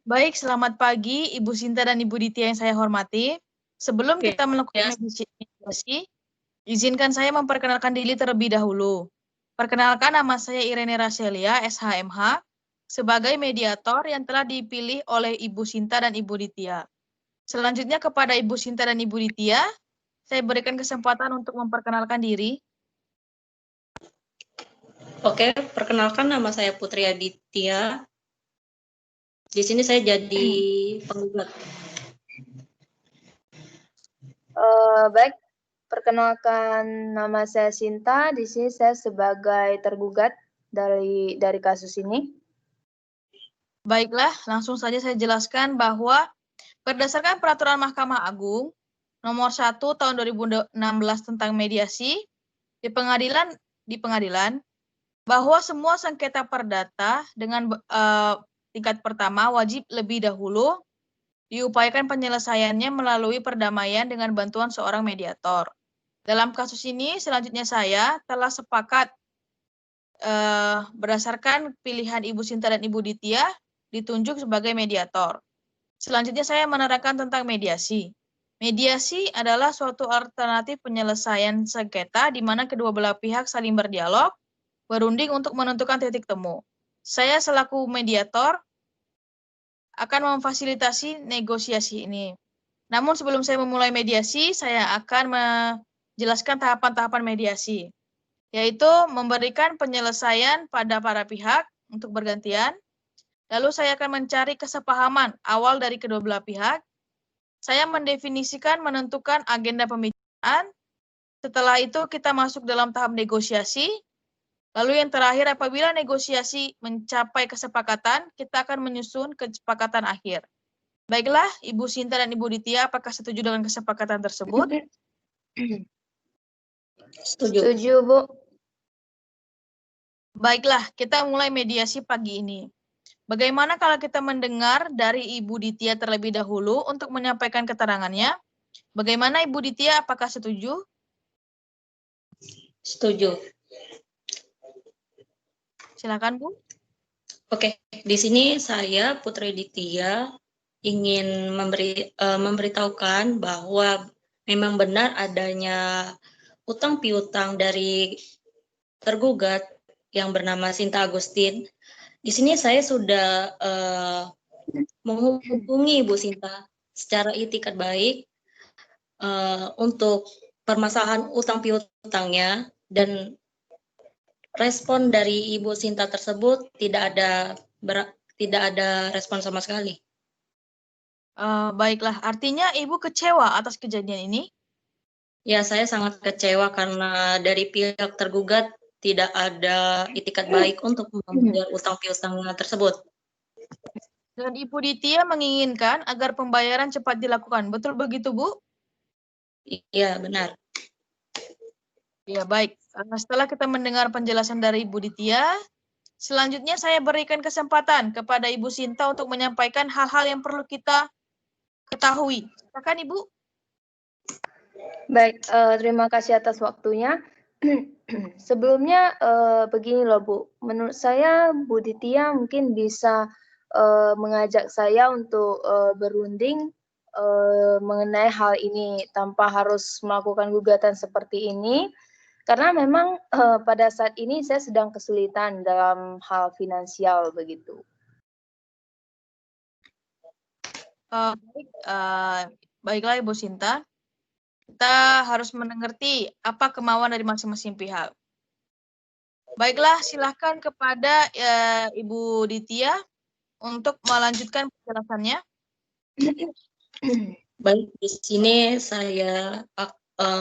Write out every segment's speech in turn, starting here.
Baik, selamat pagi Ibu Sinta dan Ibu Ditya yang saya hormati. Sebelum Oke, kita melakukan ya. mediasi, izinkan saya memperkenalkan diri terlebih dahulu. Perkenalkan, nama saya Irene Raselia, SHMH, sebagai mediator yang telah dipilih oleh Ibu Sinta dan Ibu Ditya. Selanjutnya kepada Ibu Sinta dan Ibu Ditya, saya berikan kesempatan untuk memperkenalkan diri. Oke, perkenalkan nama saya Putri Aditya. Di sini saya jadi penggugat. Baik, perkenalkan nama saya Sinta. Di sini saya sebagai tergugat dari kasus ini. Baiklah, langsung saja saya jelaskan bahwa berdasarkan Peraturan Mahkamah Agung Nomor 1 Tahun 2016 tentang mediasi di pengadilan bahwa semua sengketa perdata dengan tingkat pertama wajib lebih dahulu diupayakan penyelesaiannya melalui perdamaian dengan bantuan seorang mediator. Dalam kasus ini selanjutnya saya telah sepakat berdasarkan pilihan Ibu Sinta dan Ibu Ditya ditunjuk sebagai mediator. Selanjutnya saya menerangkan tentang mediasi. Mediasi adalah suatu alternatif penyelesaian sengketa di mana kedua belah pihak saling berdialog, berunding untuk menentukan titik temu. Saya selaku mediator akan memfasilitasi negosiasi ini. Namun sebelum saya memulai mediasi, saya akan menjelaskan tahapan-tahapan mediasi, yaitu memberikan penyelesaian pada para pihak untuk bergantian. Lalu saya akan mencari kesepahaman awal dari kedua belah pihak. Saya mendefinisikan, menentukan agenda pembicaraan. Setelah itu kita masuk dalam tahap negosiasi. Lalu yang terakhir, apabila negosiasi mencapai kesepakatan, kita akan menyusun kesepakatan akhir. Baiklah, Ibu Sinta dan Ibu Ditya, apakah setuju dengan kesepakatan tersebut? Setuju, Bu. Baiklah, kita mulai mediasi pagi ini. Bagaimana kalau kita mendengar dari Ibu Ditya terlebih dahulu untuk menyampaikan keterangannya? Bagaimana Ibu Ditya, apakah setuju? Setuju. Silakan, Bu. Oke, di sini saya Putri Aditya ingin memberitahukan bahwa memang benar adanya utang piutang dari tergugat yang bernama Sinta Agustin. Di sini saya sudah menghubungi Ibu Sinta secara itikat baik untuk permasalahan utang piutangnya, dan respon dari Ibu Sinta tersebut tidak ada respon sama sekali. Baiklah, artinya Ibu kecewa atas kejadian ini? Ya, saya sangat kecewa karena dari pihak tergugat tidak ada itikat baik untuk membayar utang piutangnya tersebut. Dan Ibu Ditya menginginkan agar pembayaran cepat dilakukan. Betul begitu, Bu? Iya, benar. Ya, baik. Setelah kita mendengar penjelasan dari Ibu Ditya, selanjutnya saya berikan kesempatan kepada Ibu Sinta untuk menyampaikan hal-hal yang perlu kita ketahui. Silakan, Ibu. Baik, terima kasih atas waktunya. Sebelumnya begini loh, Bu. Menurut saya Bu Ditya mungkin bisa mengajak saya untuk berunding mengenai hal ini tanpa harus melakukan gugatan seperti ini. Karena memang pada saat ini saya sedang kesulitan dalam hal finansial begitu. Baiklah Ibu Sinta. Kita harus mengerti apa kemauan dari masing-masing pihak. Baiklah, silahkan kepada Ibu Ditya untuk melanjutkan penjelasannya. Baik, di sini saya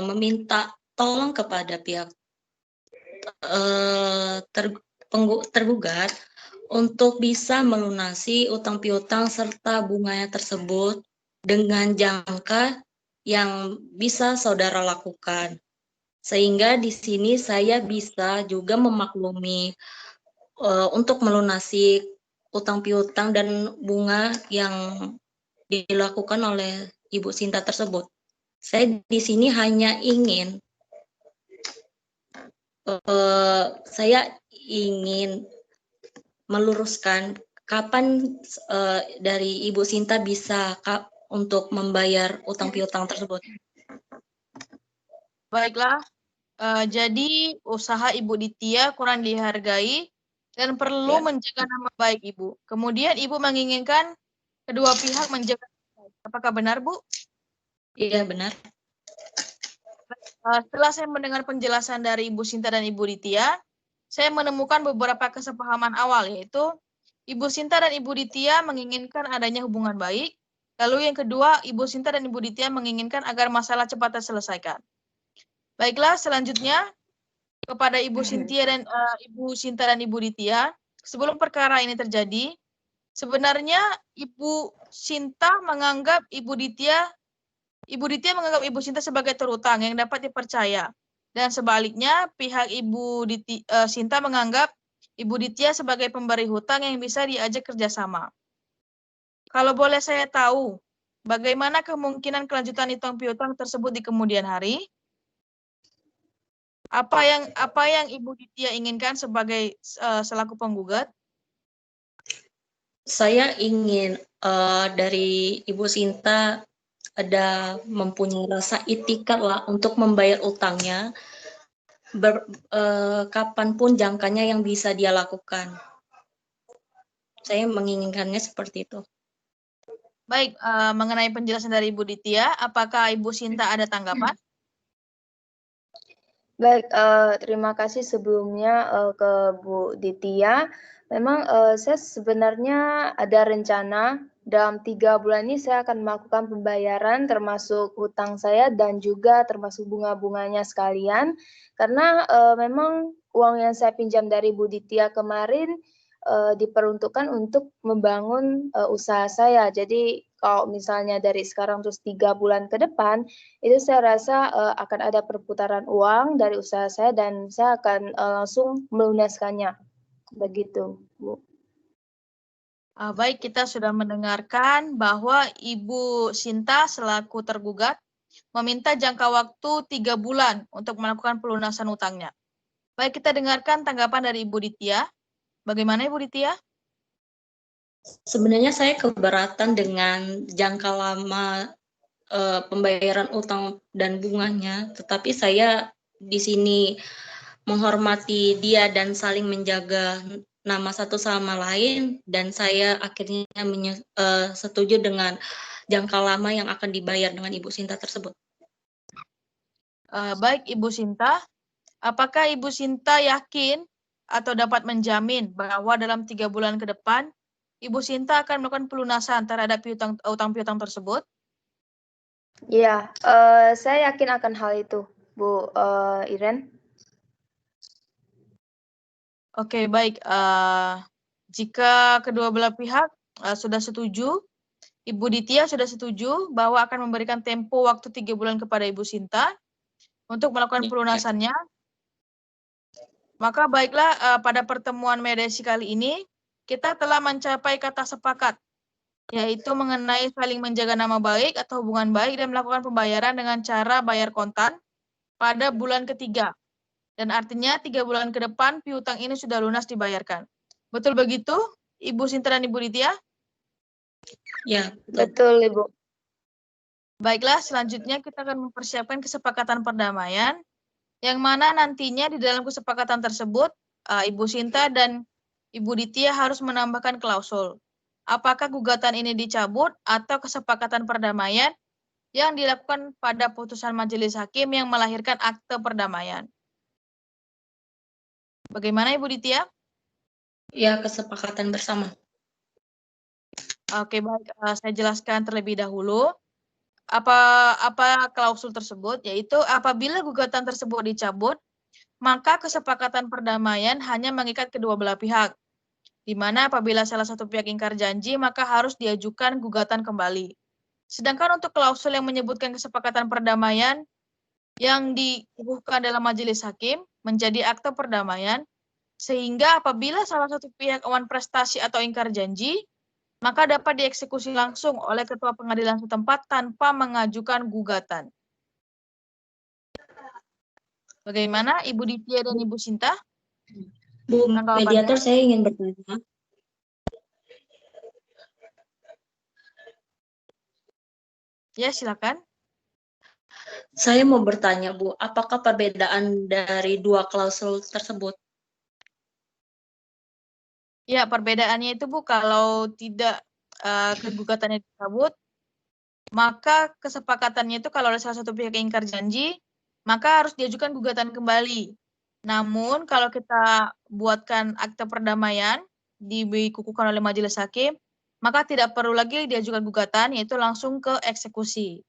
meminta tolong kepada pihak tergugat untuk bisa melunasi utang piutang serta bunganya tersebut dengan jangka yang bisa saudara lakukan. Sehingga di sini saya bisa juga memaklumi untuk melunasi utang piutang dan bunga yang dilakukan oleh Ibu Sinta tersebut. Saya di sini hanya ingin saya ingin meluruskan kapan dari Ibu Sinta bisa untuk membayar utang piutang tersebut? Baiklah, jadi usaha Ibu Ditya kurang dihargai dan perlu Ya. menjaga nama baik Ibu. Kemudian Ibu menginginkan kedua pihak menjaga nama baik. Apakah benar, Bu? Iya, benar. Setelah saya mendengar penjelasan dari Ibu Sinta dan Ibu Ditya, saya menemukan beberapa kesepahaman awal, yaitu Ibu Sinta dan Ibu Ditya menginginkan adanya hubungan baik. Lalu yang kedua, Ibu Sinta dan Ibu Ditya menginginkan agar masalah cepat terselesaikan. Baiklah, selanjutnya kepada Ibu Sinta dan Ibu Ditya, sebelum perkara ini terjadi, sebenarnya Ibu Sinta menganggap Ibu Ditya menganggap Ibu Sinta sebagai terutang yang dapat dipercaya. Dan sebaliknya, pihak Ibu Sinta menganggap Ibu Ditya sebagai pemberi hutang yang bisa diajak kerjasama. Kalau boleh saya tahu, bagaimana kemungkinan kelanjutan utang piutang tersebut di kemudian hari? Apa yang Ibu Ditya inginkan sebagai selaku penggugat? Saya ingin dari Ibu Sinta ada mempunyai rasa itikat lah untuk membayar utangnya, kapanpun jangkanya yang bisa dia lakukan. Saya menginginkannya seperti itu. Baik, mengenai penjelasan dari Ibu Ditya, apakah Ibu Sinta ada tanggapan? Baik, terima kasih sebelumnya ke Bu Ditya. Memang saya sebenarnya ada rencana dalam 3 bulan ini saya akan melakukan pembayaran termasuk hutang saya dan juga termasuk bunga-bunganya sekalian. Karena memang uang yang saya pinjam dari Bu Ditya kemarin diperuntukkan untuk membangun usaha saya. Jadi kalau misalnya dari sekarang terus 3 bulan ke depan, itu saya rasa akan ada perputaran uang dari usaha saya dan saya akan langsung melunaskannya. Begitu, Bu. Baik, kita sudah mendengarkan bahwa Ibu Sinta selaku tergugat meminta jangka waktu 3 bulan untuk melakukan pelunasan utangnya. Baik, kita dengarkan tanggapan dari Ibu Ditya. Bagaimana Ibu Ditya? Sebenarnya saya keberatan dengan jangka lama pembayaran utang dan bunganya, tetapi saya di sini menghormati dia dan saling menjaga nama satu sama lain, dan saya akhirnya setuju dengan jangka lama yang akan dibayar dengan Ibu Sinta tersebut. Baik Ibu Sinta, apakah Ibu Sinta yakin atau dapat menjamin bahwa dalam 3 bulan ke depan Ibu Sinta akan melakukan pelunasan terhadap utang piutang tersebut? Iya, saya yakin akan hal itu, Bu Iren. Oke, baik. Jika kedua belah pihak sudah setuju, Ibu Ditya sudah setuju bahwa akan memberikan tempo waktu 3 bulan kepada Ibu Sinta untuk melakukan pelunasannya. Maka baiklah, pada pertemuan mediasi kali ini, kita telah mencapai kata sepakat, yaitu mengenai saling menjaga nama baik atau hubungan baik dan melakukan pembayaran dengan cara bayar kontan pada bulan ketiga. Dan artinya 3 bulan ke depan piutang ini sudah lunas dibayarkan. Betul begitu, Ibu Sinta dan Ibu Ditya? Ya, betul Ibu. Baiklah, selanjutnya kita akan mempersiapkan kesepakatan perdamaian, yang mana nantinya di dalam kesepakatan tersebut, Ibu Sinta dan Ibu Ditya harus menambahkan klausul. Apakah gugatan ini dicabut atau kesepakatan perdamaian yang dilakukan pada putusan majelis hakim yang melahirkan akte perdamaian. Bagaimana Ibu Ditya? Ya, kesepakatan bersama. Oke, baik. Saya jelaskan terlebih dahulu. Apa klausul tersebut, yaitu apabila gugatan tersebut dicabut, maka kesepakatan perdamaian hanya mengikat kedua belah pihak, di mana apabila salah satu pihak ingkar janji, maka harus diajukan gugatan kembali. Sedangkan untuk klausul yang menyebutkan kesepakatan perdamaian yang dikukuhkan dalam majelis hakim menjadi akte perdamaian, sehingga apabila salah satu pihak awan prestasi atau ingkar janji, maka dapat dieksekusi langsung oleh ketua pengadilan setempat tanpa mengajukan gugatan. Bagaimana Ibu Ditya dan Ibu Sinta? Bu mediator, saya ingin bertanya. Ya, silakan. Saya mau bertanya, Bu, apakah perbedaan dari dua klausul tersebut? Ya, perbedaannya itu Bu, kalau tidak kegugatannya dicabut, maka kesepakatannya itu kalau ada salah satu pihak yang ingkar janji, maka harus diajukan gugatan kembali. Namun kalau kita buatkan akte perdamaian dikukuhkan oleh majelis hakim, maka tidak perlu lagi diajukan gugatan, yaitu langsung ke eksekusi.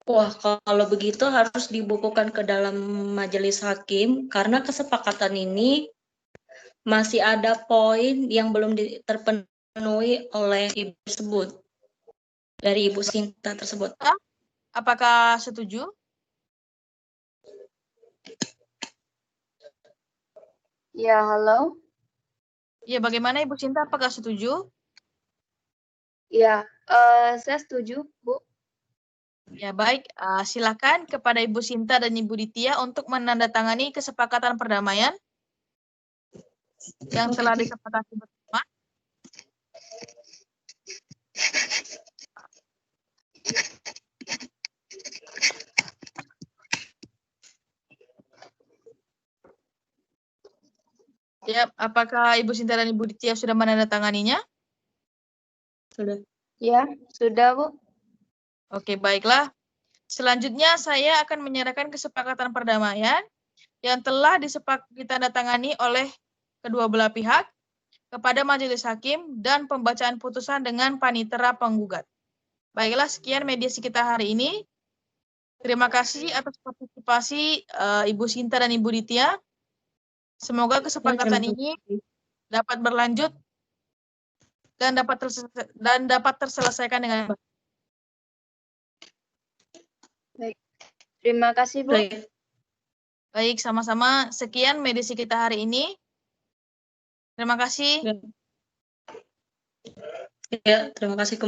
Wah, kalau begitu harus dibukukan ke dalam majelis hakim karena kesepakatan ini masih ada poin yang belum terpenuhi oleh ibu tersebut, dari Ibu Sinta tersebut. Apakah setuju? Ya, halo. Ya, bagaimana Ibu Sinta? Apakah setuju? Ya, saya setuju, Bu. Ya, baik. Silakan kepada Ibu Sinta dan Ibu Ditya untuk menandatangani kesepakatan perdamaian yang telah disepakati bersama. Ya, apakah Ibu Sinta dan Ibu Ditya sudah menandatanganinya? Sudah. Ya, sudah, Bu. Oke, baiklah. Selanjutnya saya akan menyerahkan kesepakatan perdamaian yang telah ditandatangani oleh kedua belah pihak kepada majelis hakim dan pembacaan putusan dengan panitera penggugat. Baiklah, sekian mediasi kita hari ini. Terima kasih atas partisipasi Ibu Sinta dan Ibu Ditya. Semoga kesepakatan ini dapat berlanjut dan dapat terselesaikan dengan baik. Baik. Terima kasih, Bu. Baik, sama-sama. Sekian mediasi kita hari ini. Terima kasih. Ya, terima kasih.